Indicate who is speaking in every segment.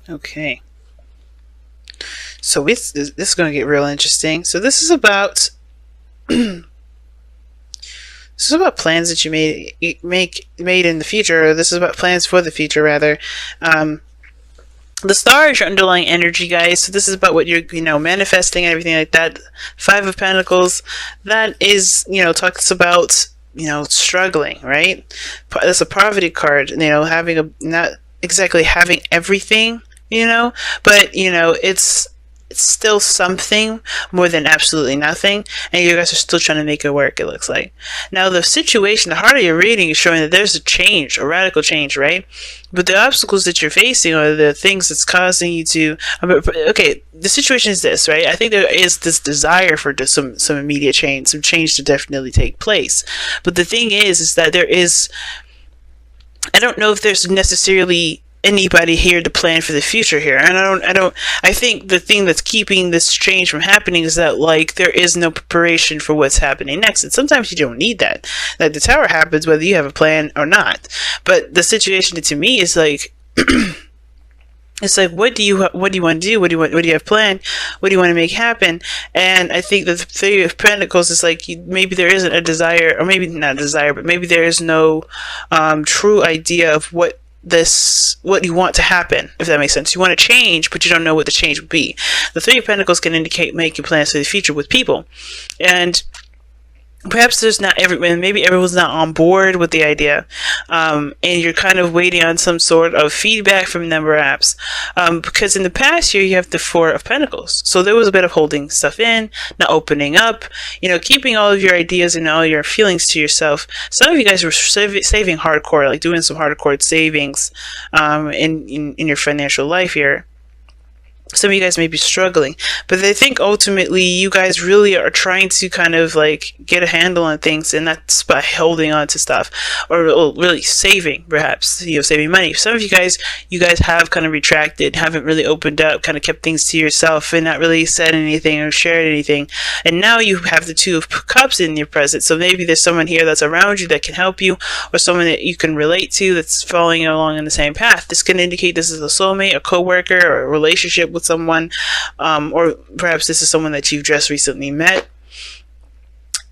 Speaker 1: Okay. So this is going to get real interesting. So this is about plans that you made in the future. Or this is about plans for the future, rather. Um, the star is your underlying energy, guys. So this is about what you're, manifesting and everything like that. Five of Pentacles, that is, talks about, struggling, right? That's a poverty card. Having not exactly having everything, but it's still something more than absolutely nothing, and you guys are still trying to make it work, it looks like. Now, the situation, the heart of your reading is showing that there's a change, a radical change, right? But the obstacles that you're facing are the things that's causing you to... Okay, the situation is this, right? I think there is this desire for some immediate change, some change to definitely take place. But the thing is that there is... I don't know if there's necessarily anybody here to plan for the future here, and I think the thing that's keeping this change from happening is that, like, there is no preparation for what's happening next, and sometimes you don't need that. Like, the tower happens whether you have a plan or not, but the situation to me is like it's like, what do you want to do? What do you have planned? What do you want to make happen? And I think the Three of Pentacles is like, maybe there isn't a desire, or maybe not a desire, but maybe there is no true idea of what you want to happen, if that makes sense. You want to change, but you don't know what the change would be. The Three of Pentacles can indicate making plans for the future with people, and perhaps there's not maybe everyone's not on board with the idea, and you're kind of waiting on some sort of feedback from them, perhaps, because in the past year you have the Four of Pentacles, so there was a bit of holding stuff in, not opening up, keeping all of your ideas and all your feelings to yourself. Some of you guys were saving hardcore, like doing some hardcore savings in your financial life here. Some of you guys may be struggling, but I think ultimately you guys really are trying to kind of like get a handle on things, and that's by holding on to stuff, or really saving, perhaps, saving money. Some of you guys have kind of retracted, haven't really opened up, kind of kept things to yourself and not really said anything or shared anything, and now you have the Two of Cups in your presence. So maybe there's someone here that's around you that can help you, or someone that you can relate to that's following along in the same path. This can indicate this is a soulmate, a co-worker, or a relationship with someone, or perhaps this is someone that you've just recently met.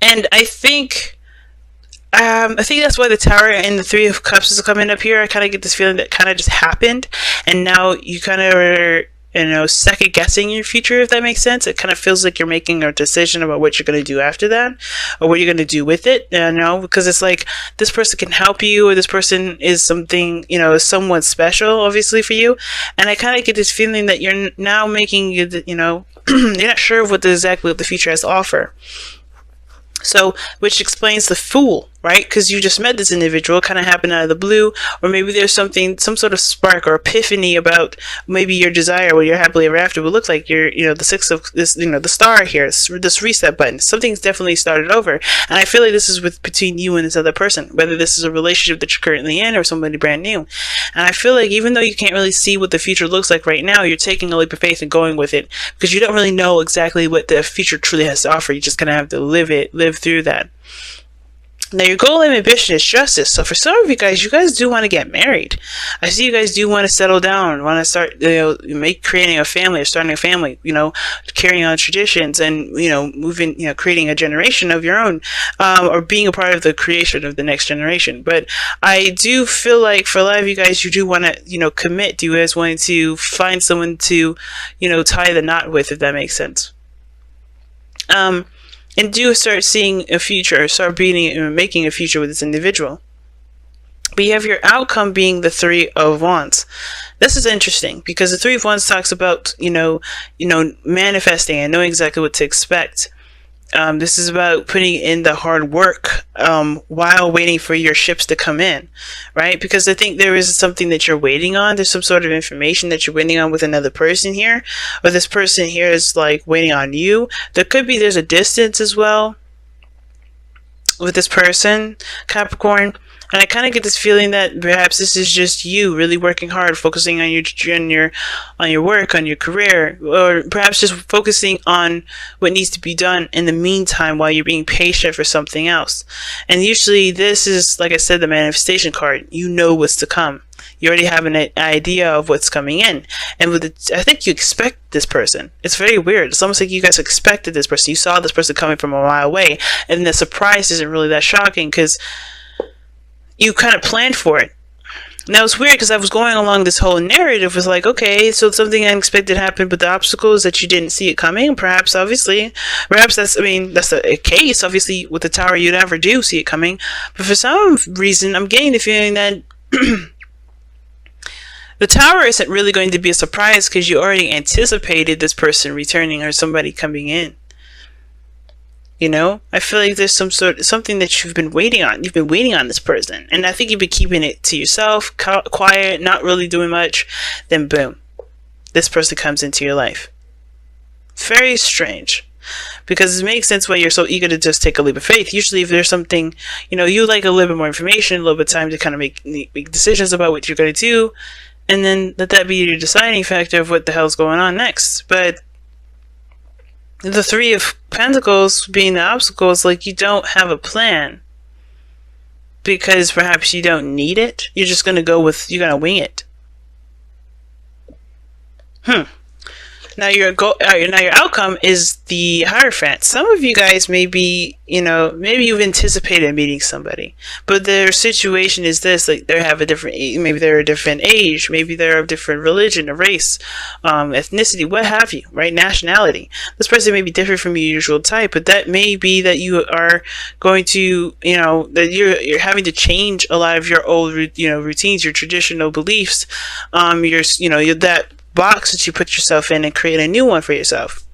Speaker 1: And I think that's why the Tower and the Three of Cups is coming up here. I kind of get this feeling that kind of just happened, and now you kind of are, second guessing your future, if that makes sense. It kind of feels like you're making a decision about what you're going to do after that, or what you're going to do with it, because it's like this person can help you, or this person is something, is somewhat special, obviously, for you. And I kind of get this feeling that you're now making, you're not sure of exactly what the future has to offer. So, which explains the Fool, right? Because you just met this individual, kind of happened out of the blue, or maybe there's some sort of spark or epiphany about maybe your desire, what your happily ever after would look like. The Six of this, the Star here, this reset button. Something's definitely started over, and I feel like this is between you and this other person, whether this is a relationship that you're currently in or somebody brand new. And I feel like even though you can't really see what the future looks like right now, you're taking a leap of faith and going with it, because you don't really know exactly what the future truly has to offer. You just kind of have to live through that. Now, your goal and ambition is justice. So for some of you guys do want to get married. I see you guys do want to settle down, want to start, creating a family, or starting a family, carrying on traditions, and, moving, creating a generation of your own, or being a part of the creation of the next generation. But I do feel like for a lot of you guys, you do want to, commit. You guys want to find someone to, tie the knot with, if that makes sense. And do start seeing a future, start making a future with this individual. But you have your outcome being the Three of Wands. This is interesting because the Three of Wands talks about, manifesting and knowing exactly what to expect. This is about putting in the hard work while waiting for your ships to come in, right? Because I think there is something that you're waiting on. There's some sort of information that you're waiting on with another person here, or this person here is like waiting on you. There's a distance as well with this person, Capricorn. And I kind of get this feeling that perhaps this is just you really working hard, focusing on your work, on your career, or perhaps just focusing on what needs to be done in the meantime while you're being patient for something else. And usually this is, like I said, the manifestation card. You know what's to come. You already have an idea of what's coming in. And with I think you expect this person. It's very weird. It's almost like you guys expected this person. You saw this person coming from a mile away. And the surprise isn't really that shocking because you kind of planned for it. Now it's weird because I was going along this whole narrative was like, okay, so something unexpected happened, but the obstacle is that you didn't see it coming. Perhaps that's a case. Obviously, with the Tower, you never do see it coming. But for some reason, I'm getting the feeling that the Tower isn't really going to be a surprise because you already anticipated this person returning or somebody coming in. You know, I feel like there's something that you've been waiting on. You've been waiting on this person, and I think you've been keeping it to yourself, quiet, not really doing much. Then boom, this person comes into your life. Very strange, because it makes sense why you're so eager to just take a leap of faith. Usually, if there's something, you know, you like a little bit more information, a little bit of time to kind of make decisions about what you're going to do, and then let that be your deciding factor of what the hell's going on next. But the Three of Pentacles being the obstacle is like you don't have a plan because perhaps you don't need it. You're just going to you're going to wing it. Now your outcome is the Hierophant. Some of you guys maybe you've anticipated meeting somebody, but their situation is this: like maybe they're a different age, maybe they're of different religion, or race, ethnicity, what have you, right? Nationality. This person may be different from your usual type, but that may be that you are going to, that you're having to change a lot of your old, routines, your traditional beliefs, that box that you put yourself in and create a new one for yourself.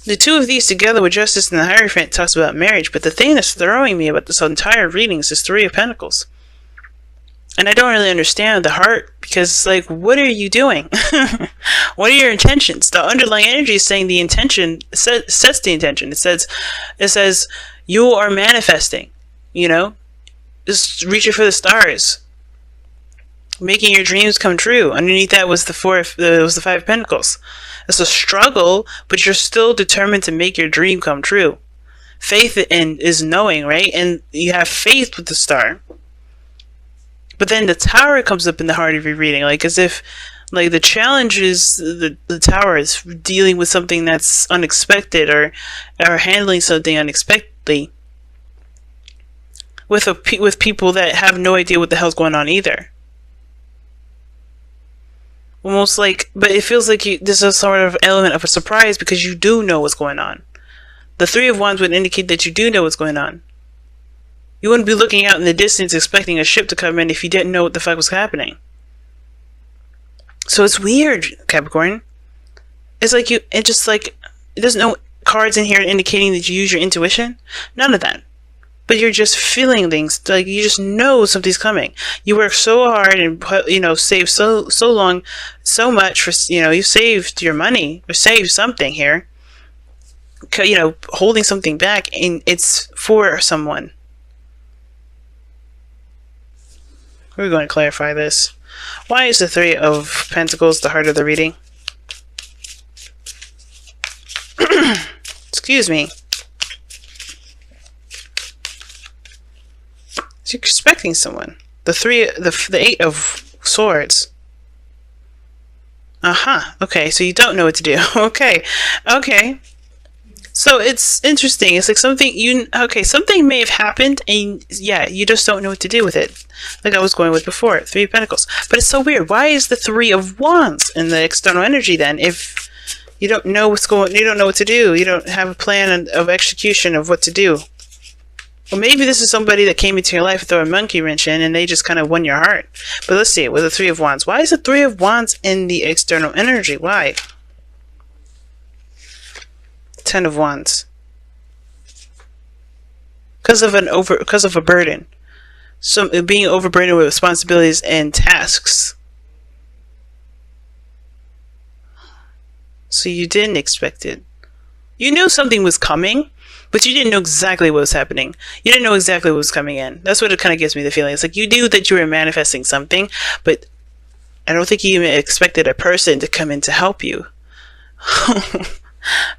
Speaker 1: The two of these together with Justice and the Hierophant talks about marriage, but the thing that's throwing me about this entire reading is this Three of Pentacles. And I don't really understand the heart, because it's like, what are you doing? What are your intentions? The underlying energy is saying the intention sets the intention. It says you are manifesting, just reaching for the stars, making your dreams come true. Underneath that was the Five of Pentacles. It's a struggle, but you're still determined to make your dream come true. Faith is knowing, right? And you have faith with the Star. But then the Tower comes up in the heart of your reading, like as if, like the challenge is the Tower is dealing with something that's unexpected or handling something unexpectedly with people that have no idea what the hell's going on either. Almost like, but it feels like there's a sort of element of a surprise because you do know what's going on. The Three of Wands would indicate that you do know what's going on. You wouldn't be looking out in the distance expecting a ship to come in if you didn't know what the fuck was happening. So it's weird, Capricorn. It's like there's no cards in here indicating that you use your intuition. None of that. But you're just feeling things, like you just know something's coming. You work so hard and save so long, so much for you saved your money or saved something here. Holding something back, and it's for someone. We're going to clarify this. Why is the Three of Pentacles the heart of the reading? Excuse me. So you're expecting someone. The Eight of Swords. Okay, so you don't know what to do. Okay. So it's interesting. It's like something may have happened, and yeah, you just don't know what to do with it. Like I was going with before, Three of Pentacles. But it's so weird. Why is the Three of Wands in the external energy then? If you don't know you don't know what to do. You don't have a plan of execution of what to do. Well, maybe this is somebody that came into your life to throw a monkey wrench in, and they just kind of won your heart. But let's see, with the Three of Wands. Why is the Three of Wands in the external energy? Why? Ten of Wands. Because of a burden. So being overburdened with responsibilities and tasks. So you didn't expect it. You knew something was coming, but you didn't know exactly what was happening. You didn't know exactly what was coming in. That's what it kind of gives me the feeling. It's like you knew that you were manifesting something, but I don't think you even expected a person to come in to help you.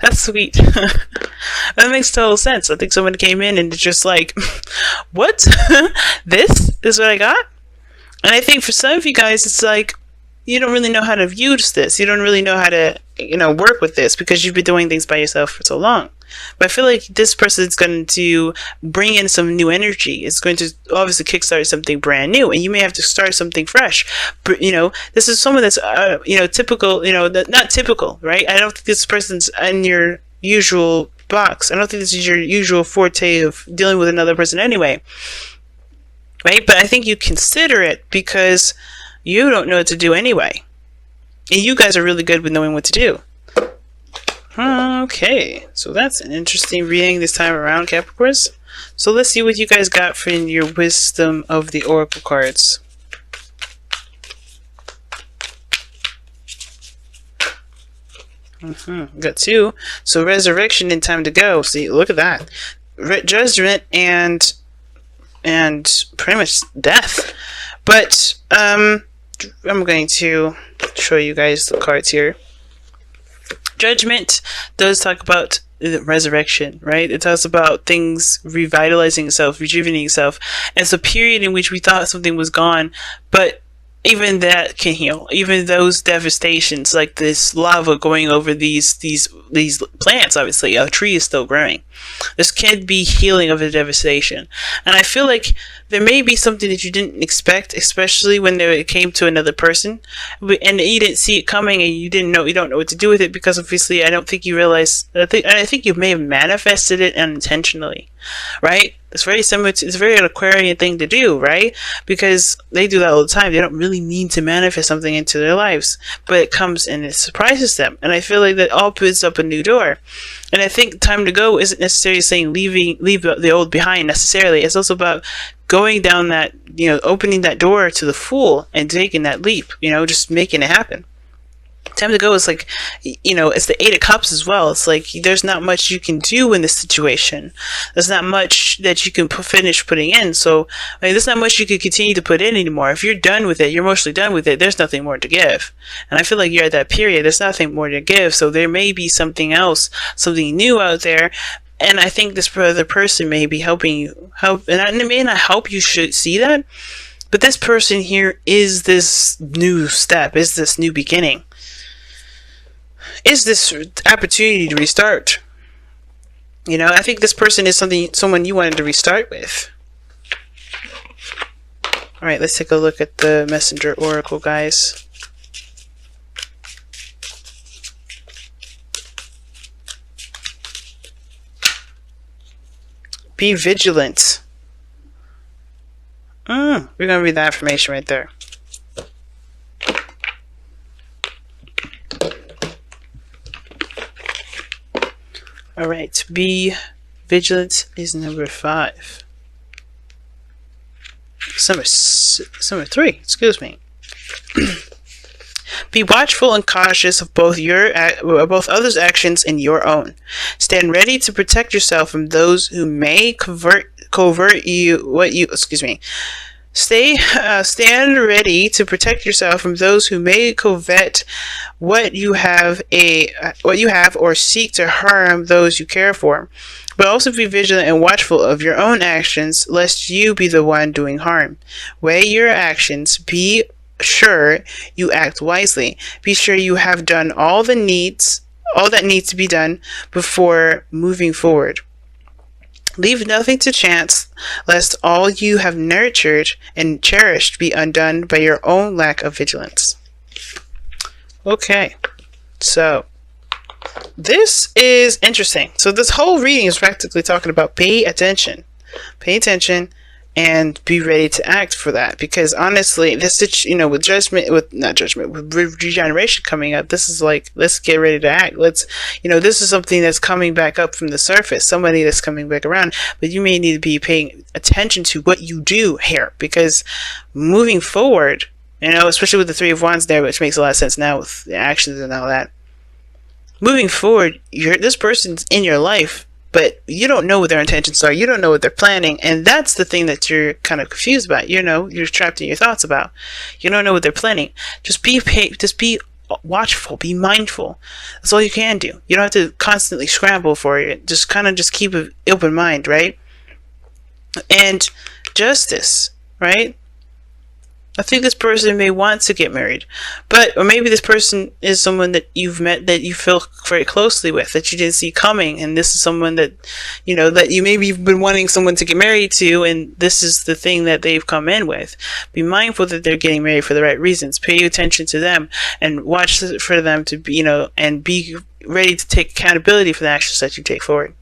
Speaker 1: That's sweet. That makes total sense. I think someone came in and just like, what? This is what I got? And I think for some of you guys, it's like, you don't really know how to use this. You don't really know how to, work with this because you've been doing things by yourself for so long. But I feel like this person is going to bring in some new energy. It's going to obviously kickstart something brand new, and you may have to start something fresh. But, this is someone that's, typical, not typical, right? I don't think this person's in your usual box. I don't think this is your usual forte of dealing with another person anyway. Right? But I think you consider it because you don't know what to do anyway. And you guys are really good with knowing what to do. Okay, so that's an interesting reading this time around, Capricorns. So let's see what you guys got for your wisdom of the Oracle cards. Got 2. So resurrection and time to go. See, look at that. Judgment and pretty much death. But I'm going to show you guys the cards here. Judgment does talk about the resurrection, right? It talks about things revitalizing itself, rejuvenating itself. It's a period in which we thought something was gone, but even that can heal. Even those devastations, like this lava going over these plants, obviously, a tree is still growing. This can be healing of the devastation. And I feel like there may be something that you didn't expect, especially when it came to another person, and you didn't see it coming, and you don't know what to do with it, because obviously I don't think you realize. I think you may have manifested it unintentionally, right? It's very similar to, it's a very Aquarian thing to do, right? Because they do that all the time. They don't really need to manifest something into their lives, but it comes and it surprises them. And I feel like that opens up a new door. And I think time to go isn't necessarily saying leave the old behind necessarily. It's also about going down that, opening that door to the full and taking that leap, just making it happen. Time to go is like, it's the 8 of Cups as well. It's like there's not much you can do in this situation. There's not much that you can finish putting in. So there's not much you can continue to put in anymore. If you're done with it, you're mostly done with it. There's nothing more to give. And I feel like you're at that period. There's nothing more to give. So there may be something else, something new out there. And I think this other person may be helping you. And it may not help you should see that. But this person here is this new step, is this new beginning. Is this opportunity to restart? I think this person is someone you wanted to restart with. All right, let's take a look at the Messenger Oracle, guys. Be vigilant. We're going to read that affirmation right there. All right, be vigilant is number 5. Number 3, excuse me. Be watchful and cautious of both others' actions and your own. Stand ready to protect yourself from those who may covert you. Stand ready to protect yourself from those who may covet what you have or seek to harm those you care for. But also be vigilant and watchful of your own actions, lest you be the one doing harm. Weigh your actions. Be sure you act wisely. Be sure you have done all that needs to be done before moving forward. Leave nothing to chance, lest all you have nurtured and cherished be undone by your own lack of vigilance. Okay, so this is interesting. So this whole reading is practically talking about pay attention, and be ready to act for that. Because honestly, this, with regeneration coming up, this is like, let's get ready to act. This is something that's coming back up from the surface, somebody that's coming back around, but you may need to be paying attention to what you do here, because moving forward, especially with the 3 of Wands there, which makes a lot of sense now with the actions and all that. Moving forward, this person's in your life, but you don't know what their intentions are. You don't know what they're planning. And that's the thing that you're kind of confused about. You're trapped in your thoughts about. You don't know what they're planning. Just be watchful, be mindful. That's all you can do. You don't have to constantly scramble for it. Just keep an open mind, right? And justice, right? I think this person may want to get married, or maybe this person is someone that you've met that you feel very closely with, that you didn't see coming, and this is someone that, that you maybe you've been wanting someone to get married to, and this is the thing that they've come in with. Be mindful that they're getting married for the right reasons. Pay attention to them and watch for them to be, and be ready to take accountability for the actions that you take forward.